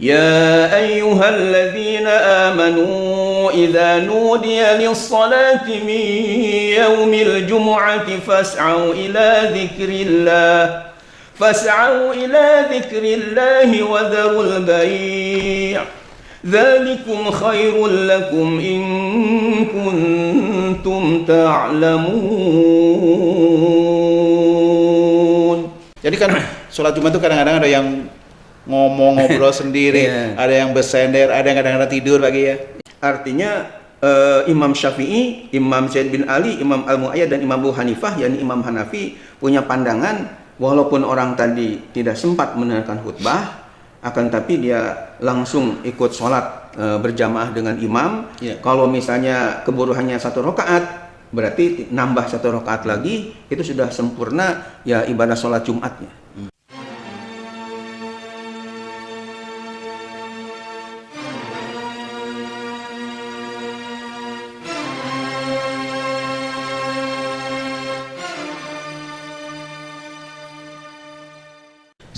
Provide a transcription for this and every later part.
يا أيها الذين آمنوا إذا نودي للصلاة من يوم الجمعة فاسعوا إلى ذكر الله وذروا البيع ذلكم خير لكم إن كنتم تعلمون. Jadi kan sholat Jumat itu kadang-kadang ada yang ngobrol sendiri, ada yang bersender, ada yang kadang-kadang tidur lagi ya. Artinya Imam Syafi'i, Imam Zaid bin Ali, Imam Al-Mu'ayyad dan Imam Abu Hanifah, yakni Imam Hanafi, punya pandangan walaupun orang tadi tidak sempat mendengarkan khutbah, akan tapi dia langsung ikut sholat berjamaah dengan imam. Kalau misalnya keburu hanya 1 rakaat, berarti nambah 1 rakaat lagi, itu sudah sempurna ya ibadah sholat Jumatnya.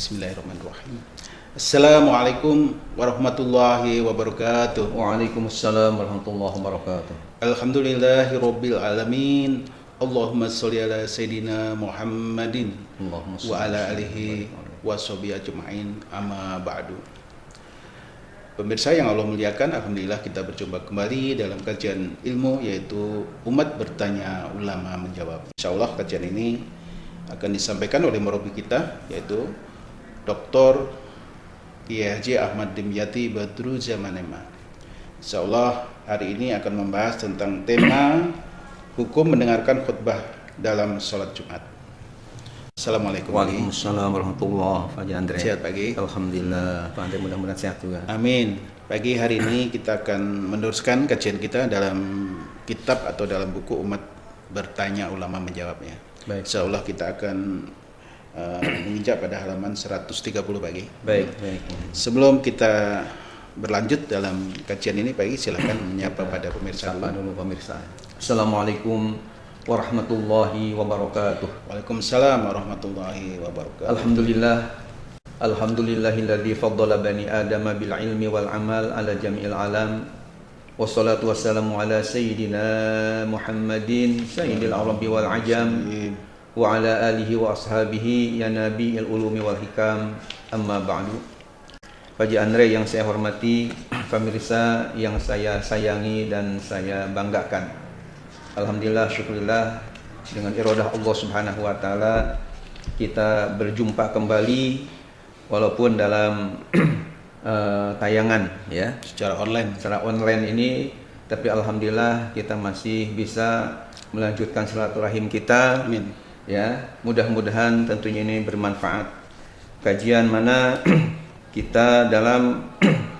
Bismillahirrahmanirrahim. Assalamualaikum warahmatullahi wabarakatuh. Waalaikumsalam warahmatullahi wabarakatuh. Alhamdulillahirabbil alamin. Allahumma sholli ala sayidina Muhammadin wa ala alihi washabihi ajmain. Amma ba'du. Pemirsa yang Allah muliakan, alhamdulillah kita berjumpa kembali dalam kajian ilmu, yaitu Umat Bertanya, Ulama Menjawab. Insyaallah kajian ini akan disampaikan oleh murabi kita, yaitu Dr. Kiai Haji Ahmad Dimyati Badru Zamanema. Insyaallah hari ini akan membahas tentang tema hukum mendengarkan khutbah dalam sholat Jumat. Assalamualaikum. Waalaikumsalam warahmatullahi wabarakatuh. Sehat pagi. Alhamdulillah. Pak Andre mudah-mudahan sehat juga. Amin. Pagi hari ini kita akan meneruskan kajian kita dalam kitab atau dalam buku Umat Bertanya, Ulama Menjawabnya. Baik. Insyaallah kita akan menginjak pada halaman 130 pagi. Baik. Sebelum kita berlanjut dalam kajian ini pagi, silakan menyapa pada pemirsa. Sapa dulu pemirsa. Assalamualaikum warahmatullahi wabarakatuh. Waalaikumsalam warahmatullahi wabarakatuh. Alhamdulillahilladzi faddala bani adama bil ilmi wal amal ala jami'il alam. Wassalatu wassalamu ala sayyidina Muhammadin sayyidil arabi wal ajam wa ala alihi wa ashabihi ya nabi'il ulumi wal hikam, amma ba'du. Pak Haji Andre yang saya hormati, pemirsa yang saya sayangi dan saya banggakan, alhamdulillah, syukurillah, dengan iradah Allah Subhanahu wa taala kita berjumpa kembali walaupun dalam tayangan ya, secara online ini, tapi alhamdulillah kita masih bisa melanjutkan silaturahim kita. Amin. Ya, mudah-mudahan tentunya ini bermanfaat. Kajian mana kita dalam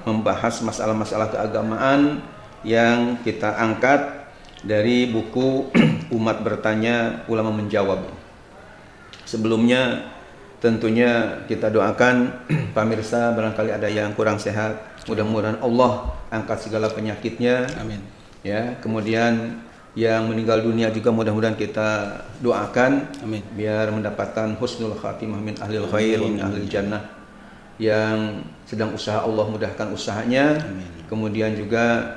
membahas masalah-masalah keagamaan yang kita angkat dari buku Umat Bertanya, Ulama Menjawab. Sebelumnya tentunya kita doakan pemirsa barangkali ada yang kurang sehat, mudah-mudahan Allah angkat segala penyakitnya. Amin. Ya, kemudian yang meninggal dunia juga mudah-mudahan kita doakan. Amin. Biar mendapatkan husnul khatimah min ahlil khair wa min ahlil jannah. Yang sedang usaha Allah mudahkan usahanya. Amin. Kemudian juga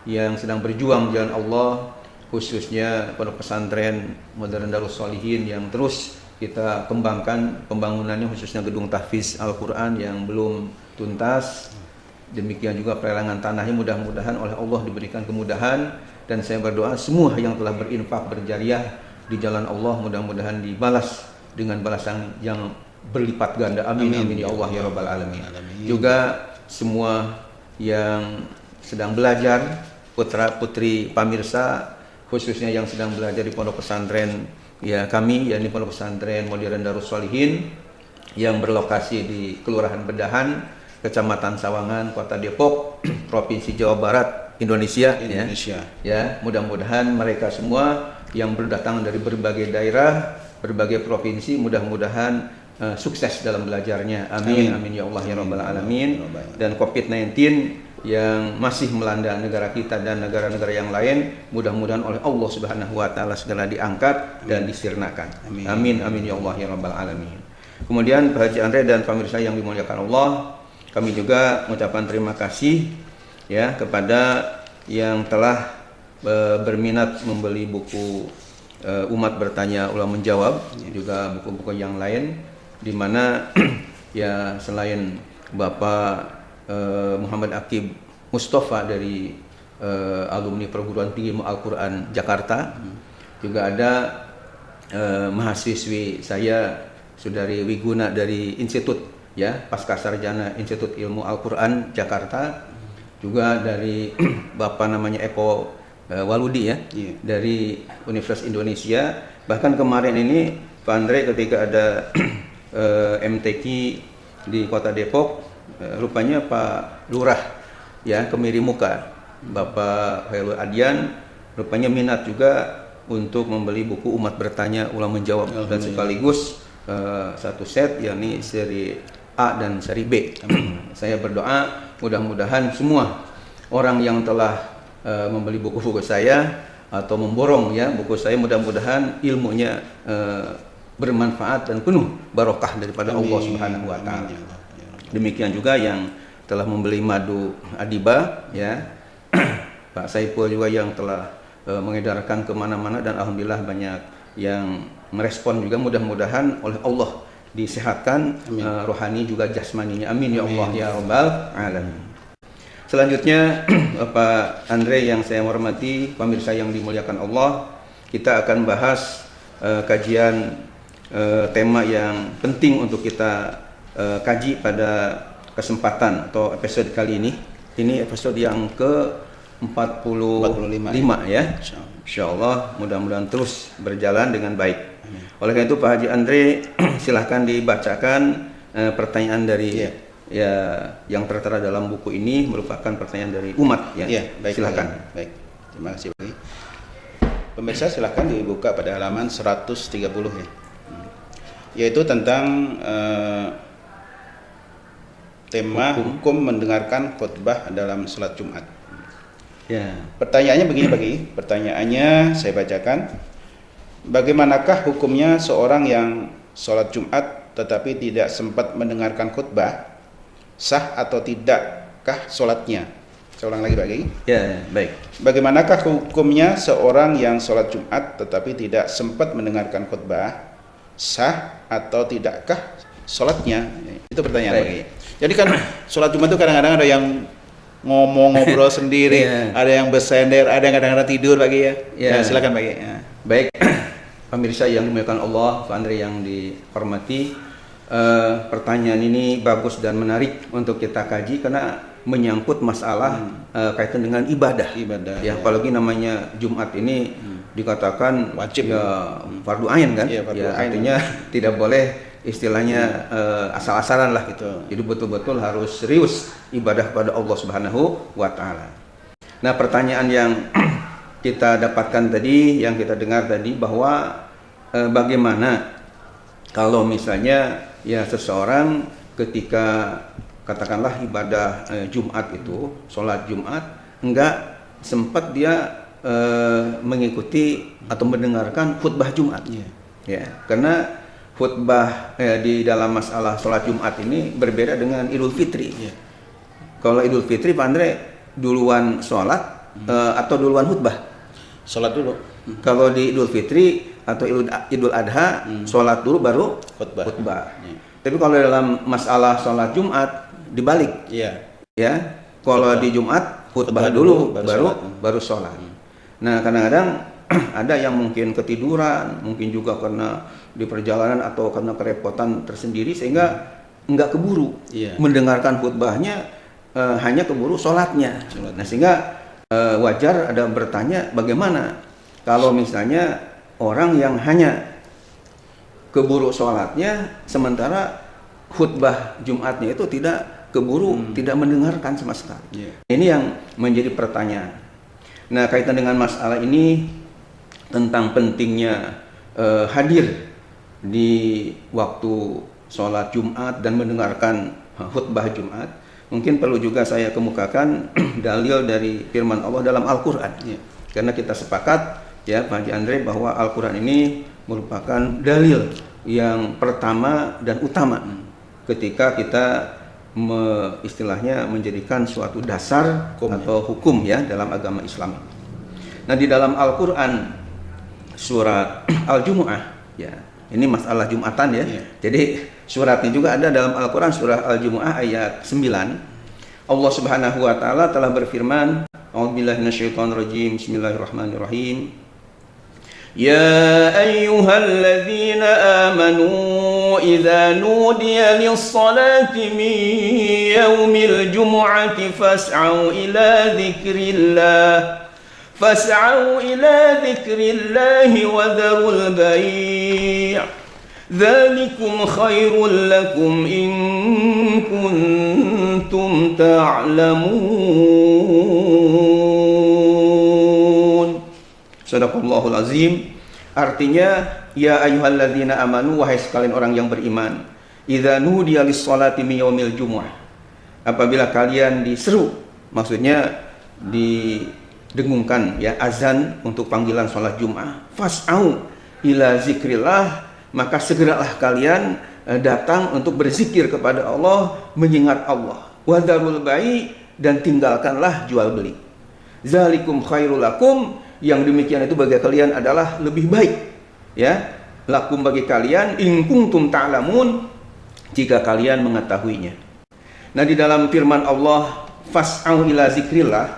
yang sedang berjuang jalan Allah, khususnya pondok pesantren Modern Darus Sholihin yang terus kita kembangkan pembangunannya, khususnya gedung tahfiz Al-Quran yang belum tuntas. Demikian juga pelelangan tanahnya, mudah-mudahan oleh Allah diberikan kemudahan. Dan saya berdoa semua yang telah berinfak berjariah di jalan Allah mudah-mudahan dibalas dengan balasan yang berlipat ganda. Amin, amin ya Allah ya Rabbal Alamin. Juga semua yang sedang belajar, putra-putri pemirsa, khususnya yang sedang belajar di pondok pesantren ya kami, yakni pondok pesantren Modern Darus Sholihin yang berlokasi di Kelurahan Bedahan, Kecamatan Sawangan, Kota Depok, Provinsi Jawa Barat, Indonesia. Ya, mudah-mudahan mereka semua yang berdatangan dari berbagai daerah, berbagai provinsi, mudah-mudahan sukses dalam belajarnya. Amin, amin ya Allah ya Rabbal Alamin. Dan COVID-19 yang masih melanda negara kita dan negara-negara yang lain, mudah-mudahan oleh Allah Subhanahu wa taala segera diangkat dan disirnakan. Amin, amin ya Allah ya Rabbal Alamin. Kemudian Pak Haji Andre dan pemirsa yang dimuliakan Allah, kami juga mengucapkan terima kasih ya kepada yang telah berminat membeli buku Umat Bertanya Ulama Menjawab, juga buku-buku yang lain, di mana ya selain Bapak Muhammad Akib Mustafa dari alumni Perguruan Tinggi Ilmu Al-Quran Jakarta, juga ada mahasiswi saya Saudari Wiguna dari Institut ya Pasca Sarjana Institut Ilmu Al-Quran Jakarta, juga dari Bapak namanya Eko Waludi ya, dari Universitas Indonesia. Bahkan kemarin ini Pak Andre ketika ada MTQ di Kota Depok, rupanya Pak Lurah ya Kemiri Muka, Bapak Hairul Adian, rupanya minat juga untuk membeli buku Umat Bertanya Ulama Menjawab, dan sekaligus satu set, yakni seri A dan seri B. Saya berdoa mudah-mudahan semua orang yang telah membeli buku-buku saya atau memborong ya buku saya, mudah-mudahan ilmunya bermanfaat dan penuh barokah daripada Allah Subhanahu wa taala. Demikian juga yang telah membeli Madu Adiba ya, Pak Saipul juga yang telah mengedarkan kemana-mana, dan alhamdulillah banyak yang merespon juga. Mudah-mudahan oleh Allah disehatkan rohani juga jasmaninya, amin ya Allah ya rabbal alamin. Selanjutnya Pak Andre yang saya hormati, pemirsa yang dimuliakan Allah, kita akan bahas kajian tema yang penting untuk kita kaji pada kesempatan atau episode kali ini. Ini episode yang ke-45 ya. Insyaallah mudah-mudahan terus berjalan dengan baik. Oleh karena itu Pak Haji Andre silahkan dibacakan pertanyaan dari ya yang tertera dalam buku ini, merupakan pertanyaan dari umat ya. Baik, silakan. Baik. Terima kasih Pak. Pemirsa silahkan dibuka pada halaman 130 ya. Yaitu tentang tema hukum mendengarkan khutbah dalam salat Jumat. Ya. Pertanyaannya begini Pak. Pertanyaannya saya bacakan. Bagaimanakah hukumnya seorang yang salat Jumat tetapi tidak sempat mendengarkan khutbah? Sah atau tidakkah sholatnya? Saya ulang lagi Pak Kiai. Ya, baik. Bagaimanakah hukumnya seorang yang sholat Jumat tetapi tidak sempat mendengarkan khutbah? Sah atau tidakkah sholatnya? Itu pertanyaan Pak Kiai. Jadi kan sholat Jumat itu kadang-kadang ada yang ngobrol sendiri, ada yang bersender, ada yang kadang-kadang tidur Pak Kiai ya. Silakan Pak Kiai. Ya. Baik. Pemirsa yang dimuliakan Allah, Pak Andre yang dihormati, pertanyaan ini bagus dan menarik untuk kita kaji karena menyangkut masalah kaitan dengan ibadah. Ya, apalagi namanya Jumat ini dikatakan wajib ya fardu ain kan? Ya, artinya tidak boleh istilahnya asal-asalan lah gitu. Jadi betul-betul harus serius ibadah kepada Allah Subhanahu wa taala. Nah, pertanyaan yang kita dapatkan tadi, yang kita dengar tadi, bahwa bagaimana kalau misalnya ya seseorang ketika katakanlah ibadah Jumat itu, sholat Jumat, enggak sempat dia mengikuti atau mendengarkan khutbah Jumat. Ya, karena khutbah di dalam masalah sholat Jumat ini berbeda dengan Idul Fitri. Kalau Idul Fitri Pak Andre duluan sholat atau duluan khutbah? Sholat dulu. Kalau di Idul Fitri atau Idul Adha, sholat dulu baru khutbah. Tapi kalau dalam masalah sholat Jumat dibalik. Ya, kalau di Jumat khutbah dulu baru sholat. Nah, kadang-kadang ada yang mungkin ketiduran, mungkin juga karena di perjalanan atau karena kerepotan tersendiri sehingga enggak keburu mendengarkan khutbahnya, hanya keburu sholatnya. Nah, sehingga wajar ada bertanya bagaimana kalau misalnya orang yang hanya keburu sholatnya sementara khutbah Jumatnya itu tidak keburu, tidak mendengarkan sama sekali. Ini yang menjadi pertanyaan. Nah, kaitan dengan masalah ini tentang pentingnya hadir di waktu sholat Jumat dan mendengarkan khutbah Jumat, mungkin perlu juga saya kemukakan dalil dari firman Allah dalam Al-Quran. Karena kita sepakat ya Pak Haji Andre bahwa Al-Quran ini merupakan dalil yang pertama dan utama ketika kita istilahnya menjadikan suatu dasar atau hukum ya dalam agama Islam. Nah, di dalam Al-Qur'an surat Al-Jumu'ah ya. Ini masalah Jumatan ya. Jadi suratnya juga ada dalam Al-Qur'an surah Al-Jumu'ah ayat 9. Allah Subhanahu wa taala telah berfirman, A'udzubillahi minasyaitonirrajim. Bismillahirrahmanirrahim. Ya ayyuhalladzina amanu idza nudiya lis-salati min yaumil jumu'ati fas'au ila dzikrillahi wa dharul bai'. Dzalikum khairul lakum in kuntum ta'lamun. Sadaqallahul azim. Artinya, ya ayyuhalladzina amanu, wahai sekalian orang yang beriman, idza nudiya lis-shalati min yaumil jumu'ah, apabila kalian diseru, maksudnya didengungkan ya azan untuk panggilan salat Jumat, fas'au ila zikrillah, maka segeralah kalian datang untuk berzikir kepada Allah, mengingat Allah. Wa dzarul bai', dan tinggalkanlah jual beli. Zalikum khairul lakum, yang demikian itu bagi kalian adalah lebih baik ya, lakum bagi kalian, in kuntum ta'lamun, jika kalian mengetahuinya. Nah, di dalam firman Allah fas'au ila zikrillah,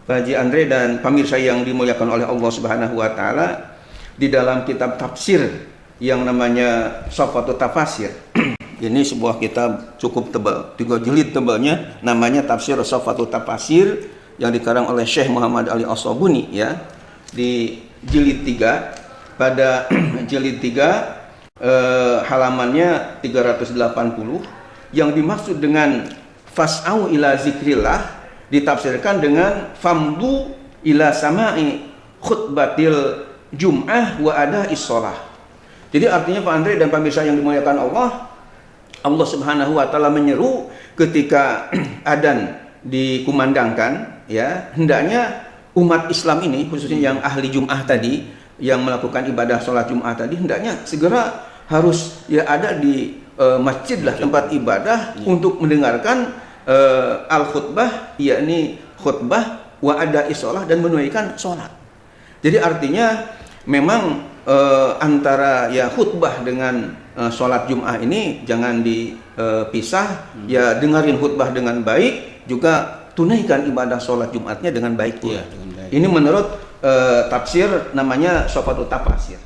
Pak Haji Andre dan pemirsa yang dimuliakan oleh Allah Subhanahu wa taala, di dalam kitab tafsir yang namanya Safatul Tafasir. Ini sebuah kitab cukup tebal, 3 jilid tebalnya, namanya Tafsir Safatul Tafasir, yang dikarang oleh Syekh Muhammad Ali As-Sabuni ya. Di jilid 3, pada jilid 3 halamannya 380, yang dimaksud dengan fas'au ila zikrillah ditafsirkan dengan famdu ila sama'i khutbatil jum'ah wa ada'is shalah. Jadi artinya Pak Andre dan pemirsa yang dimuliakan Allah, Allah Subhanahu wa taala menyeru ketika adzan dikumandangkan ya, hendaknya umat Islam ini, khususnya yang ahli Jum'ah tadi, yang melakukan ibadah sholat Jum'ah tadi, hendaknya segera harus ya ada di masjid lah, tempat ibadah untuk mendengarkan al-khutbah, yakni khutbah wa ada'is shalah, dan menunaikan sholat. Jadi artinya memang antara ya khutbah dengan sholat Jum'ah ini jangan dipisah. Ya, dengarin khutbah dengan baik, juga tunaikan ibadah sholat Jumatnya dengan baik pula. Ini menurut tafsir namanya Safatul Tafasir.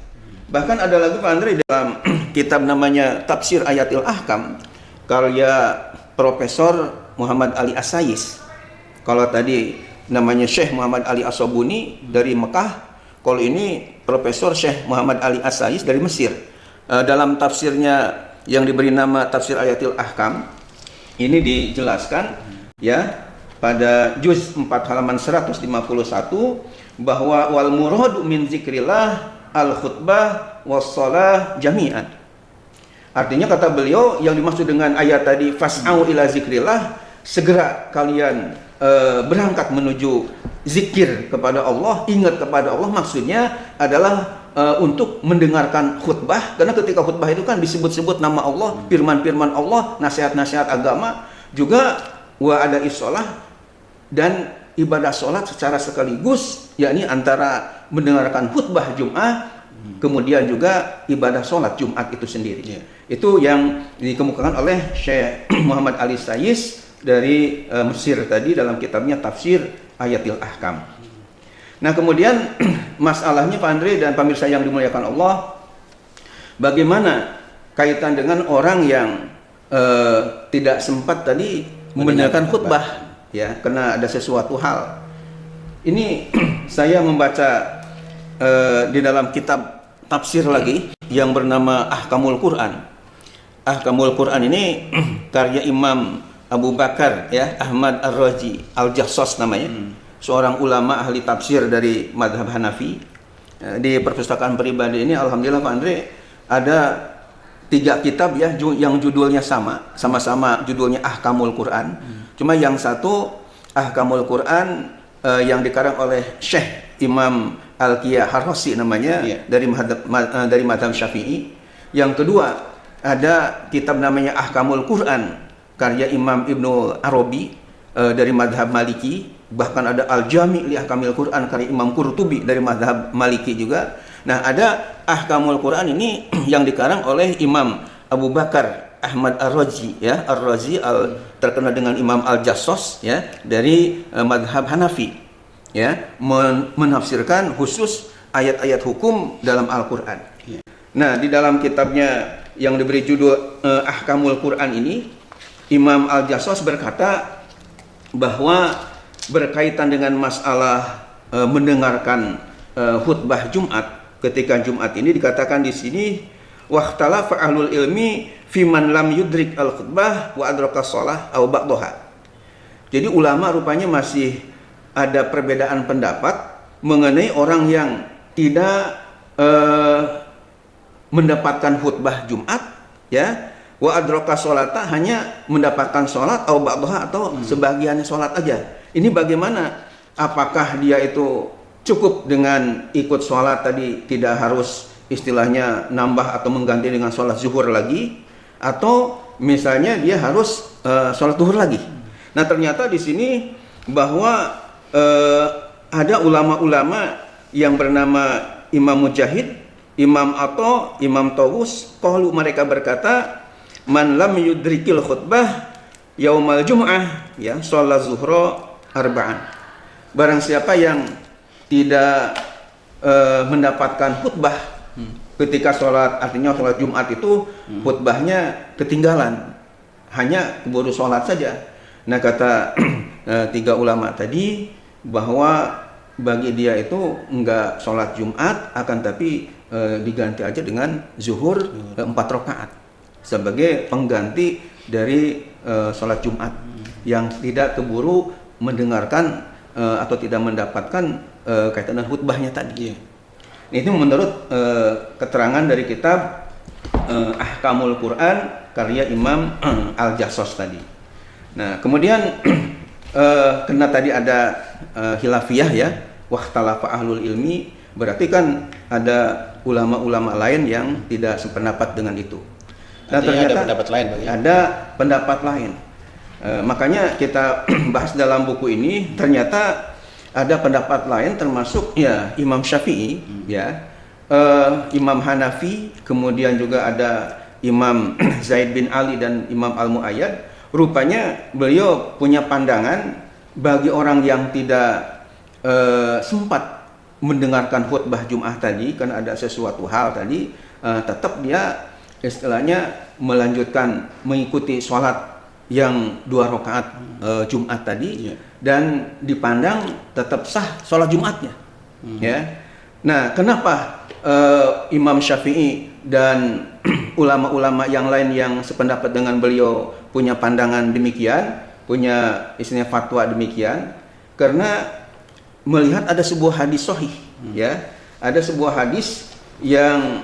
Bahkan ada lagi Pak Andre dalam kitab namanya Tafsir Ayatil Ahkam, karya Profesor Muhammad Ali As-Sayis. Kalau tadi namanya Syekh Muhammad Ali As-Sabuni dari Mekah, kalau ini Profesor Syekh Muhammad Ali As-Sayis dari Mesir. Dalam tafsirnya yang diberi nama Tafsir Ayatil Ahkam, ini dijelaskan ya pada juz 4 halaman 151 bahwa wal muradu min zikrillah al khutbah was shalah jami'an. Artinya kata beliau, yang dimaksud dengan ayat tadi fas'au ila zikrillah, segera kalian berangkat menuju zikir kepada Allah, ingat kepada Allah, maksudnya adalah untuk mendengarkan khutbah, karena ketika khutbah itu kan disebut-sebut nama Allah, firman-firman Allah, nasihat-nasihat agama, juga wa ada'is shalah, dan ibadah sholat secara sekaligus, yakni antara mendengarkan khutbah Jum'ah, kemudian juga ibadah sholat Jumat itu sendiri. Itu yang dikemukakan oleh Syekh Muhammad Ali Sayis dari Mesir tadi dalam kitabnya Tafsir Ayatil Ahkam. Nah, kemudian masalahnya Pak Andre dan pemirsa yang dimuliakan Allah, bagaimana kaitan dengan orang yang tidak sempat tadi mendengarkan khutbah ya, karena ada sesuatu hal. Ini saya membaca di dalam kitab tafsir lagi yang bernama Ahkamul Quran. Ahkamul Quran ini karya Imam Abu Bakar ya, Ahmad Ar-Razi Al-Jassas namanya, seorang ulama ahli tafsir dari madhab Hanafi. Di perpustakaan pribadi ini alhamdulillah Pak Andre ada 3 kitab ya yang judulnya sama-sama judulnya Ahkamul Quran. Cuma yang satu Ahkamul Quran yang dikarang oleh Syekh Imam Al-Qiyah Harrasi namanya, dari madhab Syafi'i. Yang kedua ada kitab namanya Ahkamul Quran karya Imam Ibnu Arabi dari madhab Maliki, bahkan ada Al-Jami' li Ahkamil Quran karya Imam Qurtubi dari madhab Maliki juga. Nah, ada Ahkamul Quran ini yang dikarang oleh Imam Abu Bakar Ahmad Ar-Razi, ya, Ar-Razi terkenal dengan Imam Al-Jassos, ya, dari madhab Hanafi, ya, menafsirkan khusus ayat-ayat hukum dalam Al-Quran. Nah, di dalam kitabnya yang diberi judul Ahkamul Quran ini, Imam Al-Jassos berkata bahwa berkaitan dengan masalah mendengarkan khutbah Jumat ketika Jumat ini, dikatakan di sini waqtalafa ahlul ilmi fi man lam yudrik al-khutbah wa adraka shalah aw ba'daha. Jadi ulama rupanya masih ada perbedaan pendapat mengenai orang yang tidak mendapatkan khutbah Jumat, ya, wa adraka sholata, hanya mendapatkan sholat atau ba'daha atau sebagiannya sholat aja. Ini bagaimana? Apakah dia itu cukup dengan ikut sholat tadi, tidak harus istilahnya nambah atau mengganti dengan sholat zuhur lagi, atau misalnya dia harus sholat zuhur lagi? Nah, ternyata di sini bahwa ada ulama-ulama yang bernama Imam Mujahid, Imam Atha, Imam Tawus, qalu, mereka berkata, man lam yudrikil khutbah yaumal jum'ah, ya, sholat zuhra arba'an. Barang siapa yang tidak mendapatkan khutbah ketika sholat, artinya sholat Jumat itu khutbahnya ketinggalan, hanya keburu sholat saja. Nah, kata tiga ulama tadi bahwa bagi dia itu enggak sholat Jumat, akan tapi diganti aja dengan zuhur 4 rakaat sebagai pengganti dari sholat Jumat yang tidak keburu mendengarkan atau tidak mendapatkan kaitan dengan khutbahnya tadi. Ini menurut keterangan dari kitab Ahkamul Quran karya Imam Al-Jassos tadi. Nah, kemudian karena tadi ada khilafiyah, ya, waqtalafa ahlul ilmi, berarti kan ada ulama-ulama lain yang tidak sependapat dengan itu. Nah, ternyata ada pendapat lain, Pak, ya? Ada pendapat lain. Makanya kita bahas dalam buku ini, ternyata ada pendapat lain, termasuk, ya, Imam Syafi'i, ya, Imam Hanafi, kemudian juga ada Imam Zaid bin Ali dan Imam Al-Mu'ayyad. Rupanya beliau punya pandangan bagi orang yang tidak sempat mendengarkan khutbah Jumat tadi, kan ada sesuatu hal tadi, tetap dia istilahnya melanjutkan mengikuti sholat yang 2 rakaat Jumat tadi, dan dipandang tetap sah sholat Jumatnya. Ya. Nah, kenapa Imam Syafi'i dan ulama-ulama yang lain yang sependapat dengan beliau punya pandangan demikian, punya istilahnya fatwa demikian? Karena melihat ada sebuah hadis sahih, ya, ada sebuah hadis yang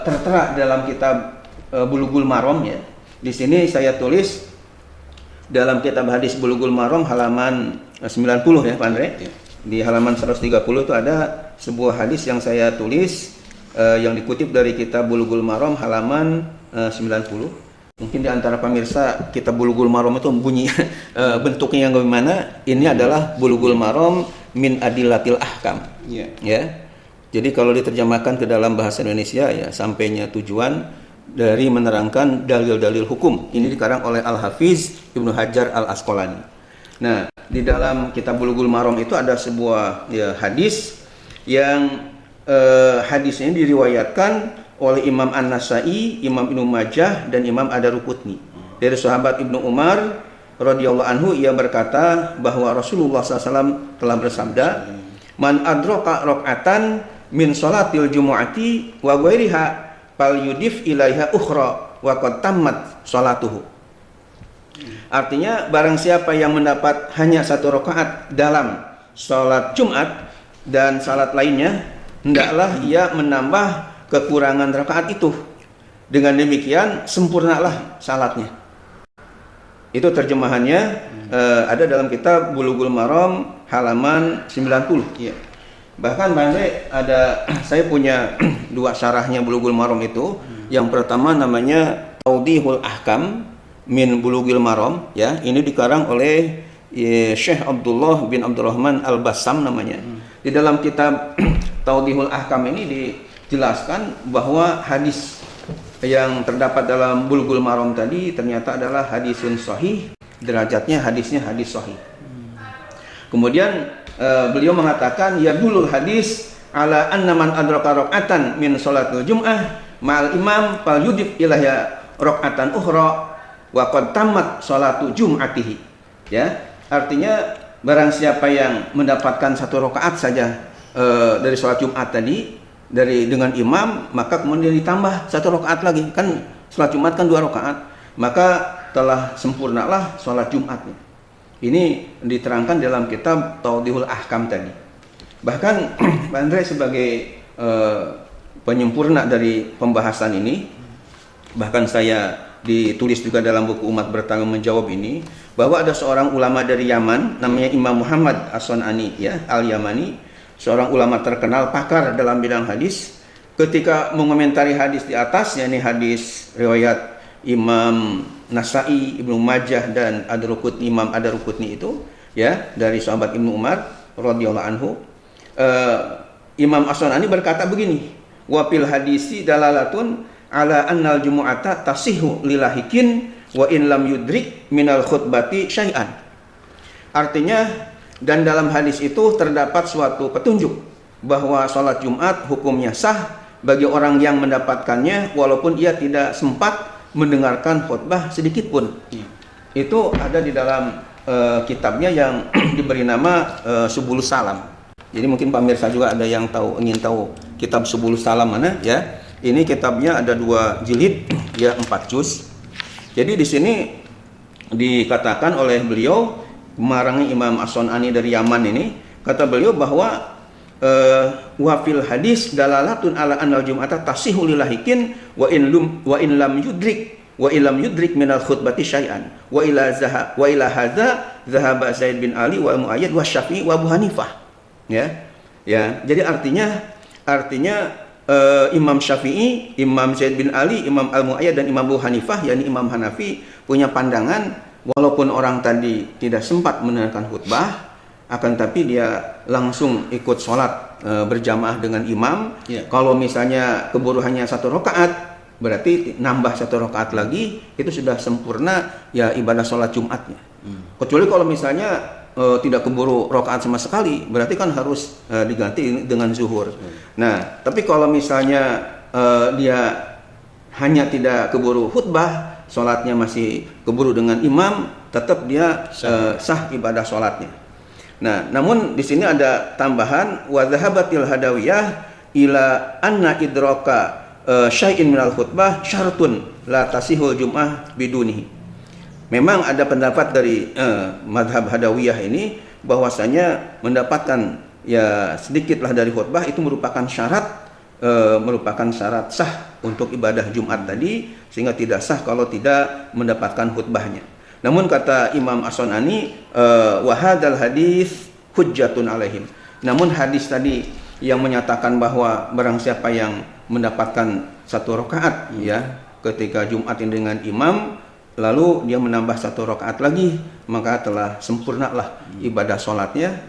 tertera dalam kitab Bulughul Maram, ya. Di sini saya tulis dalam kitab hadis Bulughul Maram halaman 90, ya, Pak Andre. Di halaman 130 itu ada sebuah hadis yang saya tulis yang dikutip dari kitab Bulughul Maram halaman 90. Mungkin di antara pemirsa kitab Bulughul Maram itu bunyi bentuknya yang bagaimana? Ini adalah Bulughul Maram min adillatil ahkam. Ya. Jadi kalau diterjemahkan ke dalam bahasa Indonesia, ya, sampainya tujuan dari menerangkan dalil-dalil hukum. Ini dikarang oleh Al-Hafiz Ibnu Hajar Al-Asqalani. Nah, di dalam kitab Bulughul Maram itu ada sebuah, ya, hadis yang hadisnya diriwayatkan oleh Imam An-Nasai, Imam Ibnu Majah, dan Imam Ad-Daruqutni. Dari sahabat Ibnu Umar radhiyallahu anhu, ia berkata bahwa Rasulullah SAW telah bersabda, man adraka rakaatan min salatil jumu'ati wa ghairiha fal yudif ilaiha ukhra wa qad tammat salatuhu. Artinya, barang siapa yang mendapat hanya 1 rakaat dalam salat Jumat dan salat lainnya, hendaklah ia menambah kekurangan rakaat itu. Dengan demikian sempurnalah salatnya. Itu terjemahannya ada dalam kitab Bulughul Maram halaman 90. Ya. Bahkan saya punya 2 syarahnya Bulughul Maram itu. Yang pertama namanya Tawdihul Ahkam min Bulughil Maram, ya. Ini dikarang oleh Syekh Abdullah bin Abdurrahman Al-Bassam namanya. Di dalam kitab Tawdihul Ahkam ini dijelaskan bahwa hadis yang terdapat dalam Bulughul Maram tadi ternyata adalah hadisun sahih, derajatnya hadisnya hadis sahih. Kemudian beliau mengatakan ya dulul hadis ala anna man adraka raq'atan min sholatil jum'ah ma'al imam fal yudif ilahya raq'atan ukhra wa qad tammat sholatu jum'atihi. Ya, artinya barang siapa yang mendapatkan satu rakaat saja dari sholat Jumat tadi dengan imam, maka kemudian ditambah satu rakaat lagi, kan sholat Jumat kan 2 rakaat, maka telah sempurnalah sholat Jumatnya. Ini diterangkan dalam kitab Tawdihul Ahkam tadi. Bahkan Pak Andre sebagai penyempurna dari pembahasan ini, bahkan saya ditulis juga dalam buku Umat Bertanggung Menjawab ini, bahwa ada seorang ulama dari Yaman namanya Imam Muhammad As-Sun'ani, ya, Al-Yamani, seorang ulama terkenal pakar dalam bidang hadis. Ketika mengomentari hadis di atas, yakni hadis riwayat Imam Nasai, Ibnu Majah dan Imam Ad-Darqutni itu, ya, dari sahabat Ibnu Umar radhiyallahu anhu, Imam As-Sun'ani berkata begini, wa fil hadisi dalalatun ala annal jumu'ata tasihu lilahikin wa in lam yudrik minal khutbati syai'an. Artinya, dan dalam hadis itu terdapat suatu petunjuk bahwa sholat Jumat hukumnya sah bagi orang yang mendapatkannya walaupun ia tidak sempat mendengarkan khutbah sedikit pun. Itu ada di dalam kitabnya yang diberi nama Subulus Salam. Jadi mungkin Pak Mirsa juga ada yang ingin tahu kitab Subulus Salam mana, ya. Ini kitabnya ada 2 jilid, ya, 4 juz. Jadi di sini dikatakan oleh beliau, memerangi Imam As-Sun'ani dari Yaman ini, kata beliau bahwa wa fil hadis dalalatun ala anal jum'ata tasihu lilahikin wa in lam yudrik minal khutbati syai'an wa ila hadza zahaba Zaid bin Ali wa Muayyad wa Syafi'i wa Abu Hanifah. Ya. Jadi artinya Imam Syafi'i, Imam Zaid bin Ali, Imam Al-Mu'ayyad dan Imam Abu Hanifah, yakni Imam Hanafi, punya pandangan walaupun orang tadi tidak sempat mendengarkan khutbah, akan tapi dia langsung ikut sholat berjamaah dengan imam. Kalau misalnya keburu hanya 1 rakaat, berarti nambah 1 rakaat lagi, itu sudah sempurna, ya, ibadah sholat Jumatnya. Kecuali kalau misalnya tidak keburu rakaat sama sekali, berarti kan harus diganti dengan zuhur. Nah, tapi kalau misalnya dia hanya tidak keburu khutbah, sholatnya masih keburu dengan imam, tetap dia sah ibadah sholatnya. Nah, namun di sini ada tambahan wa dhahabatil hadawiyah ila anna idraka syai'in minal khutbah syartun la tasihul jum'ah bidunihi. Memang ada pendapat dari madhab hadawiyah ini bahwasanya mendapatkan ya sedikitlah dari khutbah itu merupakan syarat sah untuk ibadah Jumat tadi, sehingga tidak sah kalau tidak mendapatkan khutbahnya. Namun kata Imam As-Sun'ani, wa hadzal hadis hujjatun alaihim. Namun hadis tadi yang menyatakan bahwa barang siapa yang mendapatkan 1 rakaat, ya, ketika Jumat dengan imam, lalu dia menambah 1 rakaat lagi, maka telah sempurnalah ibadah sholatnya.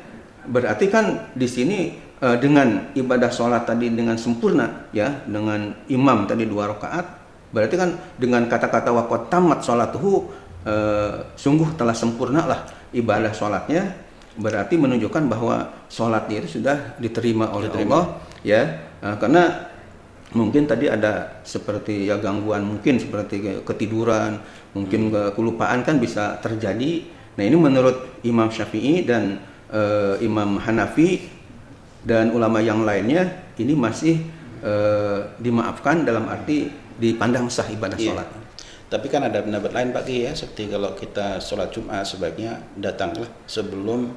Berarti kan di sini dengan ibadah sholat tadi dengan sempurna, ya, dengan imam tadi 2 rakaat, berarti kan dengan kata-kata waqad tamat sholatuhu, sungguh telah sempurnalah ibadah sholatnya. Berarti menunjukkan bahwa sholatnya itu sudah diterima oleh Allah, ya. Karena mungkin tadi ada seperti ya gangguan, mungkin seperti ketiduran, mungkin kelupaan kan bisa terjadi. Nah, ini menurut Imam Syafi'i dan Imam Hanafi dan ulama yang lainnya, ini masih dimaafkan dalam arti dipandang sah ibadah sholat. Tapi kan ada pendapat lain Pak Ki, ya, seperti kalau kita sholat Jumat sebaiknya datanglah sebelum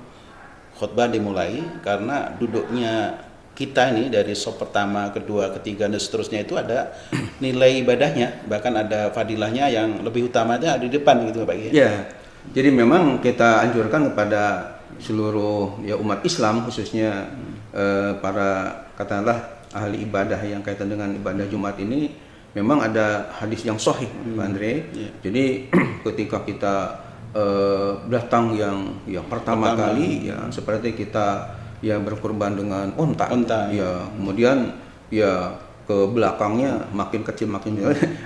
khutbah dimulai, karena duduknya kita ini dari sop pertama, kedua, ketiga dan seterusnya itu ada nilai ibadahnya, bahkan ada fadilahnya yang lebih utamanya di depan gitu Pak Ki. Ya, jadi memang kita anjurkan kepada seluruh ya umat Islam, khususnya para katakanlah ahli ibadah yang kaitan dengan ibadah Jumat ini, memang ada hadis yang sahih, Pak Andre. Jadi ketika kita datang yang pertama kali ya seperti kita ya berkorban dengan onta. Ya, kemudian ya ke belakangnya makin kecil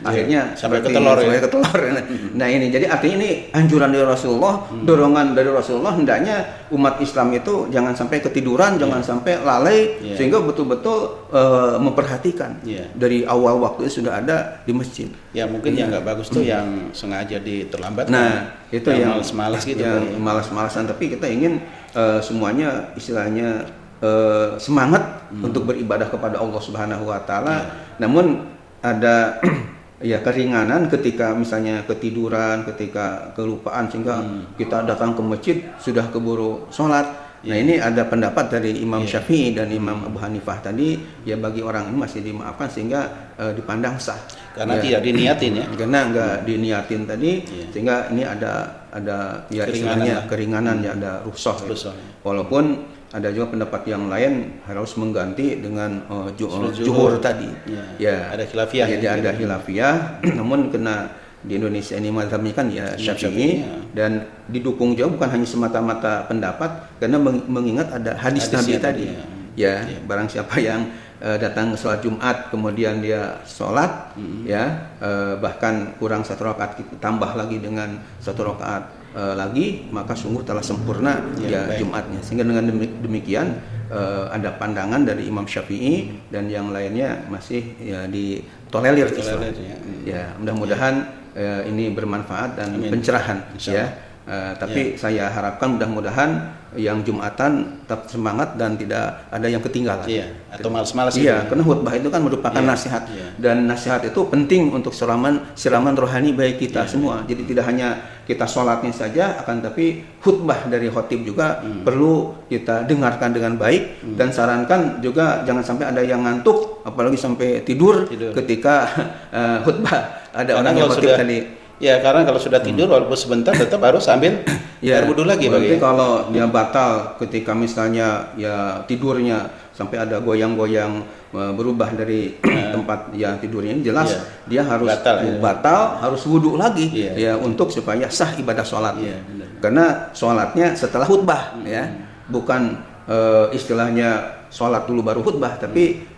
akhirnya sampai ke telur. Hmm. Nah ini jadi artinya ini anjuran dari Rasulullah, dorongan dari Rasulullah, hendaknya umat Islam itu jangan sampai ketiduran, jangan sampai lalai, sehingga betul-betul memperhatikan dari awal waktu itu sudah ada di masjid. Ya mungkin yang nggak bagus tuh yang sengaja diterlambatkan. Nah itu yang malas-malas gitu, yang malas-malasan, tapi kita ingin semuanya istilahnya semangat untuk beribadah kepada Allah Subhanahu wa taala. Namun ada ya keringanan ketika misalnya ketiduran, ketika kelupaan sehingga kita datang ke masjid sudah keburu sholat. Nah ini ada pendapat dari Imam Syafi'i dan Imam Abu Hanifah tadi, ya bagi orang ini masih dimaafkan sehingga dipandang sah. Karena tidak diniatin ya. Karena nggak diniatin tadi, sehingga ini ada ya keringanan ya, ada rukhsah. Walaupun ada juga pendapat yang lain harus mengganti dengan zuhur tadi. Ya, ada khilafiyah. Jadi ada khilafiyah. Namun kena di Indonesia ini mazhabnya kan ya Syafi'i, dan didukung juga bukan hanya semata-mata pendapat, karena mengingat ada hadis Nabi tadi. Ya, barang siapa yang datang sholat Jumat kemudian dia sholat bahkan kurang 1 rakaat tambah lagi dengan 1 rakaat lagi, maka sungguh telah sempurna Jumatnya. Sehingga dengan demikian ada pandangan dari Imam Syafi'i dan yang lainnya masih ditolerir. Ya, mudah-mudahan ini bermanfaat dan pencerahan ya. Tapi saya harapkan mudah-mudahan yang Jumatan tetap semangat dan tidak ada yang ketinggalan. Atau malas-malas. Karena khutbah itu kan merupakan nasihat, dan nasihat itu penting untuk siraman rohani baik kita semua. Jadi tidak hanya kita sholatnya saja, akan tapi khutbah dari khotib juga perlu kita dengarkan dengan baik, dan sarankan juga jangan sampai ada yang ngantuk, apalagi sampai tidur. Ketika khutbah. Ada orang yang khotib tadi. Ya, karena kalau sudah tidur walaupun sebentar tetap harus ambil air wudhu lagi. Berarti kalau dia batal ketika misalnya ya tidurnya sampai ada goyang-goyang berubah dari tempat yang tidurnya, ini jelas dia harus batal harus wudhu lagi untuk supaya sah ibadah sholatnya. Karena sholatnya setelah khutbah bukan istilahnya sholat dulu baru khutbah, tapi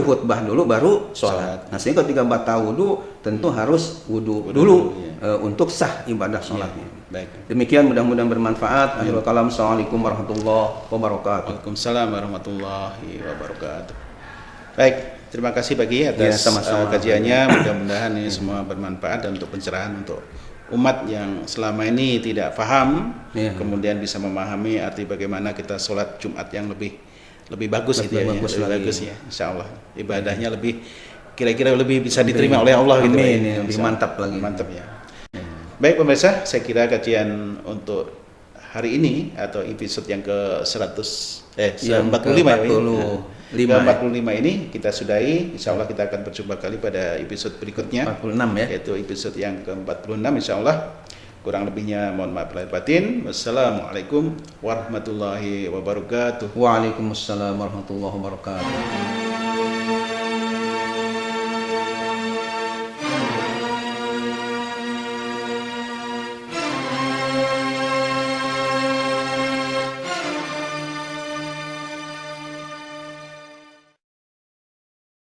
khutbah dulu baru sholat. Nah, sehingga ketika batal wudhu tentu harus wudhu dulu untuk sah ibadah sholatnya. Baik. Demikian, mudah-mudahan bermanfaat. Akhirul kalam. Assalamualaikum warahmatullahi wabarakatuh. Waalaikumsalam warahmatullahi wabarakatuh. Baik, terima kasih Bagi atas kajiannya. Mudah-mudahan ini semua bermanfaat dan untuk pencerahan untuk umat yang selama ini tidak paham, kemudian bisa memahami arti bagaimana kita sholat Jumat yang lebih bagus gitu ya, bagus ya, insya Allah ibadahnya lebih kira-kira lebih bisa diterima oleh Allah gitu. Amin, lebih mantap lagi. Mantap ya. Baik pemirsa, saya kira kajian untuk hari ini atau episode yang ke-145 ini kita sudahi. Insya Allah kita akan berjumpa kali pada episode berikutnya 46 ya, yaitu episode yang ke-46 insya Allah. Kurang lebihnya mohon maaf lahir batin. Wassalamualaikum warahmatullahi wabarakatuh. Waalaikumsalam warahmatullahi wabarakatuh.